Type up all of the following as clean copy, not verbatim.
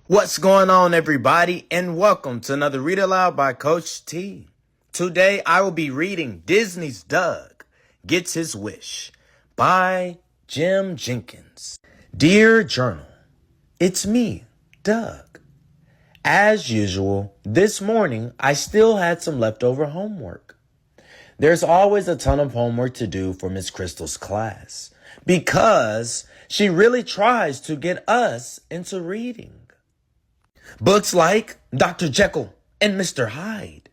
What's going on, everybody, and welcome to another Read Aloud by Coach T. Today, I will be reading Disney's Doug Gets His Wish by Jim Jenkins. Dear Journal, it's me, Doug. As usual, this morning, I still had some leftover homework. There's always a ton of homework to do for Miss Kristal's class because she really tries to get us into reading. Books like Dr. Jekyll and Mr. Hyde,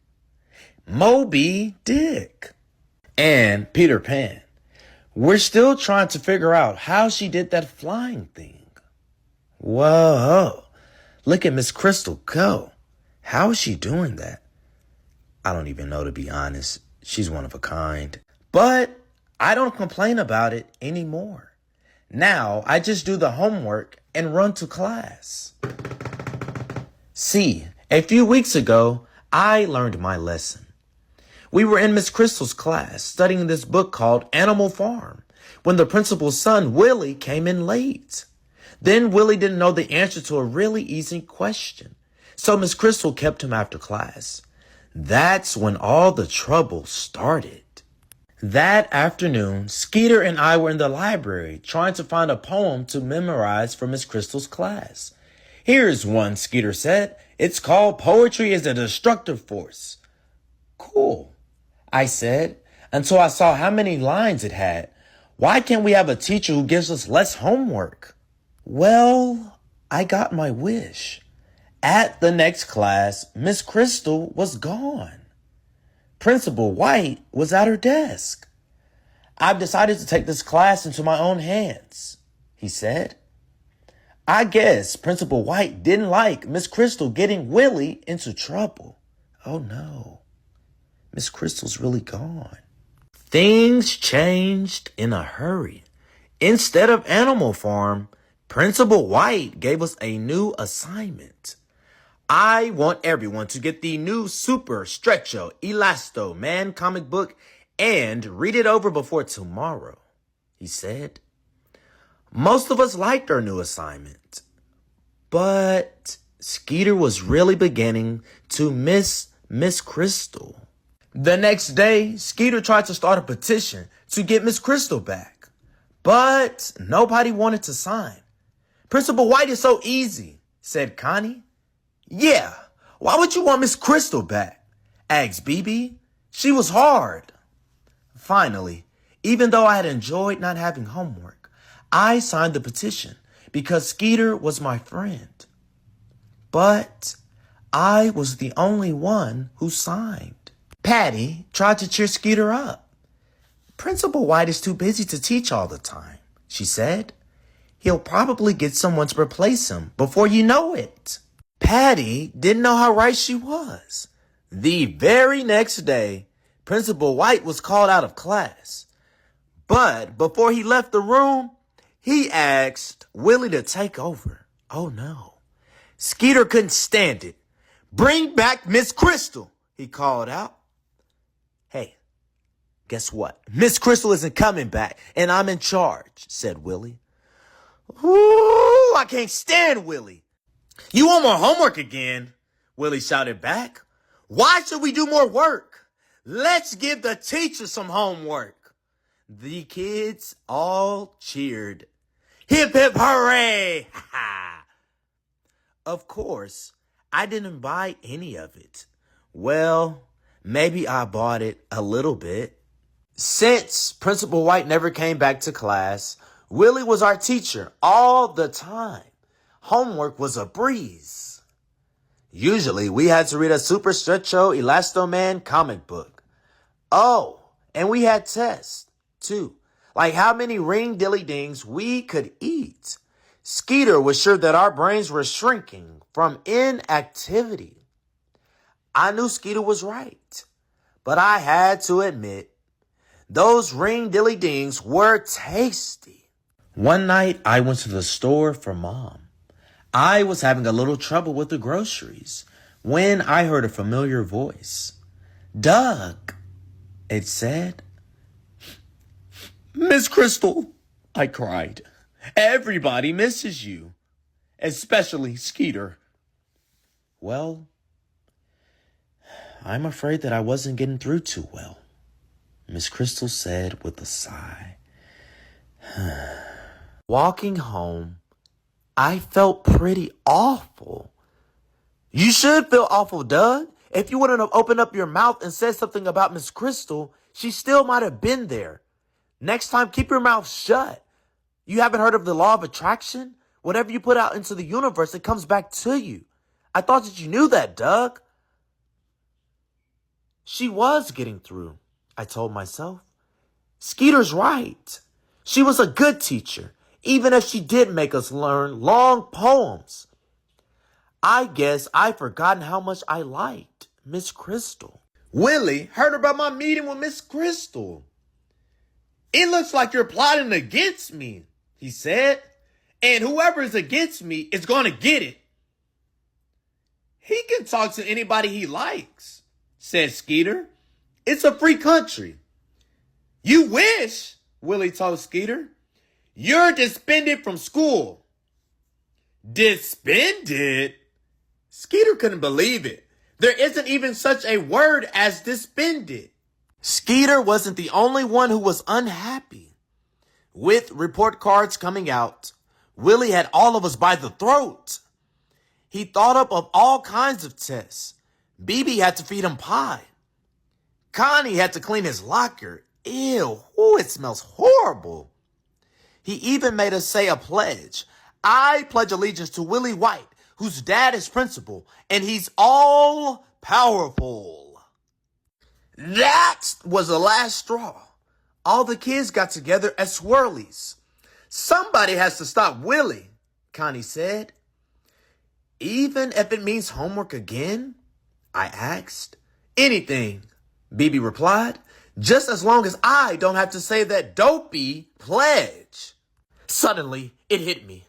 Moby Dick, and Peter Pan. We're still trying to figure out how she did that flying thing. Whoa, look at Miss Kristal go. How is she doing that? I don't even know, to be honest. She's one of a kind. But I don't complain about it anymore. Now I just do the homework and run to class. See, a few weeks ago, I learned my lesson. We were in Miss Kristal's class studying this book called Animal Farm when the principal's son, Willie, came in late. Then Willie didn't know the answer to a really easy question, so Miss Kristal kept him after class. That's when all the trouble started. That afternoon, Skeeter and I were in the library trying to find a poem to memorize for Miss Kristal's class. Here's one, Skeeter said. It's called Poetry is a Destructive Force. Cool, I said, until I saw how many lines it had. Why can't we have a teacher who gives us less homework? Well, I got my wish. At the next class, Miss Kristal was gone. Principal White was at her desk. I've decided to take this class into my own hands, he said. I guess Principal White didn't like Miss Kristal getting Willie into trouble. Oh no, Miss Kristal's really gone. Things changed in a hurry. Instead of Animal Farm, Principal White gave us a new assignment. I want everyone to get the new Super Stretcho Elasto Man comic book and read it over before tomorrow, he said. Most of us liked our new assignment, but Skeeter was really beginning to miss Miss Kristal. The next day, Skeeter tried to start a petition to get Miss Kristal back, but nobody wanted to sign. Principal White is so easy, said Connie. Yeah, why would you want Miss Kristal back? Asked BB. She was hard. Finally, even though I had enjoyed not having homework, I signed the petition because Skeeter was my friend. But I was the only one who signed. Patty tried to cheer Skeeter up. Principal White is too busy to teach all the time, she said. He'll probably get someone to replace him before you know it. Patty didn't know how right she was. The very next day, Principal White was called out of class. But before he left the room, he asked Willie to take over. Oh no. Skeeter couldn't stand it. Bring back Miss Kristal, he called out. Hey, guess what? Miss Kristal isn't coming back, and I'm in charge, said Willie. Ooh, I can't stand Willie. You want more homework again? Willie shouted back. Why should we do more work? Let's give the teacher some homework. The kids all cheered. Hip, hip, hooray! Of course, I didn't buy any of it. Well, maybe I bought it a little bit. Since Principal White never came back to class, Willie was our teacher all the time. Homework was a breeze. Usually, we had to read a Super Stretcho Elasto Man comic book. Oh, and we had tests, too. Like how many ring-dilly-dings we could eat. Skeeter was sure that our brains were shrinking from inactivity. I knew Skeeter was right, but I had to admit, those ring-dilly-dings were tasty. One night, I went to the store for Mom. I was having a little trouble with the groceries when I heard a familiar voice. Doug, it said. Miss Kristal, I cried. Everybody misses you, especially Skeeter. Well, I'm afraid that I wasn't getting through too well, Miss Kristal said with a sigh. Walking home, I felt pretty awful. You should feel awful, Doug. If you wouldn't have opened up your mouth and said something about Miss Kristal, she still might have been there. Next time, keep your mouth shut. You haven't heard of the law of attraction? Whatever you put out into the universe, it comes back to you. I thought that you knew that, Doug. She was getting through, I told myself. Skeeter's right. She was a good teacher, even if she did make us learn long poems. I guess I've forgotten how much I liked Miss Kristal. Willie heard about my meeting with Miss Kristal. It looks like you're plotting against me, he said. And whoever is against me is going to get it. He can talk to anybody he likes, said Skeeter. It's a free country. You wish, Willie told Skeeter. You're suspended from school. Suspended? Skeeter couldn't believe it. There isn't even such a word as suspended. Skeeter wasn't the only one who was unhappy. With report cards coming out, Willie had all of us by the throat. He thought up of all kinds of tests. BB had to feed him pie. Connie had to clean his locker. Ew, it smells horrible. He even made us say a pledge. I pledge allegiance to Willie White, whose dad is principal, and he's all powerful. That was the last straw. All the kids got together at Swirlies. Somebody has to stop Willie, Connie said. Even if it means homework again? I asked. Anything, BB replied, just as long as I don't have to say that dopey pledge. Suddenly, it hit me.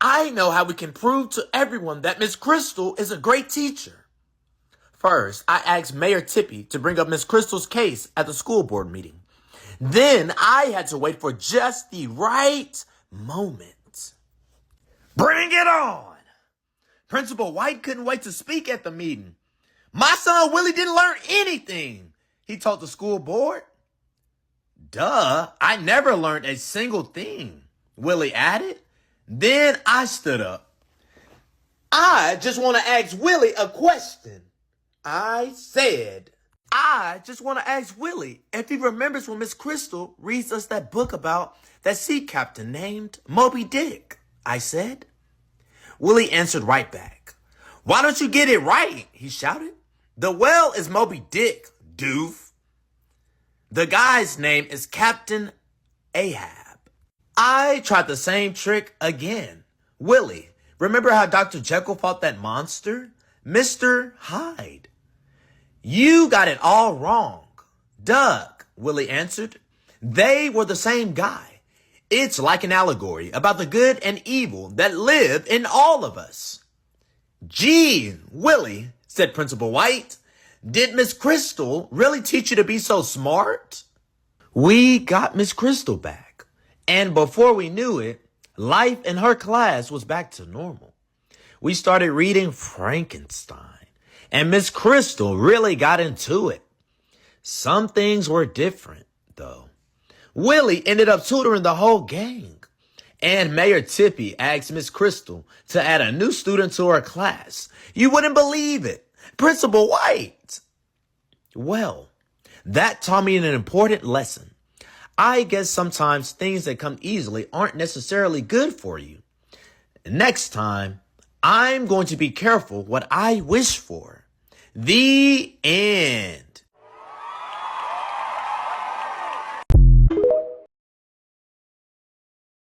I know how we can prove to everyone that Miss Kristal is a great teacher. First, I asked Mayor Tippy to bring up Miss Kristal's case at the school board meeting. Then I had to wait for just the right moment. Bring it on! Principal White couldn't wait to speak at the meeting. My son Willie didn't learn anything, he told the school board. Duh, I never learned a single thing, Willie added. Then I stood up. I just want to ask Willie a question. I said, I just want to ask Willie if he remembers when Miss Kristal reads us that book about that sea captain named Moby Dick, I said. Willie answered right back. Why don't you get it right? He shouted. The whale is Moby Dick, doof. The guy's name is Captain Ahab. I tried the same trick again. Willie, remember how Dr. Jekyll fought that monster? Mr. Hyde. You got it all wrong. Doug, Willie answered. They were the same guy. It's like an allegory about the good and evil that live in all of us. Gee, Willie, said Principal White, did Miss Kristal really teach you to be so smart? We got Miss Kristal back, and before we knew it, life in her class was back to normal. We started reading Frankenstein, and Miss Kristal really got into it. Some things were different, though. Willie ended up tutoring the whole gang, and Mayor Tippy asked Miss Kristal to add a new student to her class. You wouldn't believe it. Principal White. Well, that taught me an important lesson. I guess sometimes things that come easily aren't necessarily good for you. Next time, I'm going to be careful what I wish for. The end.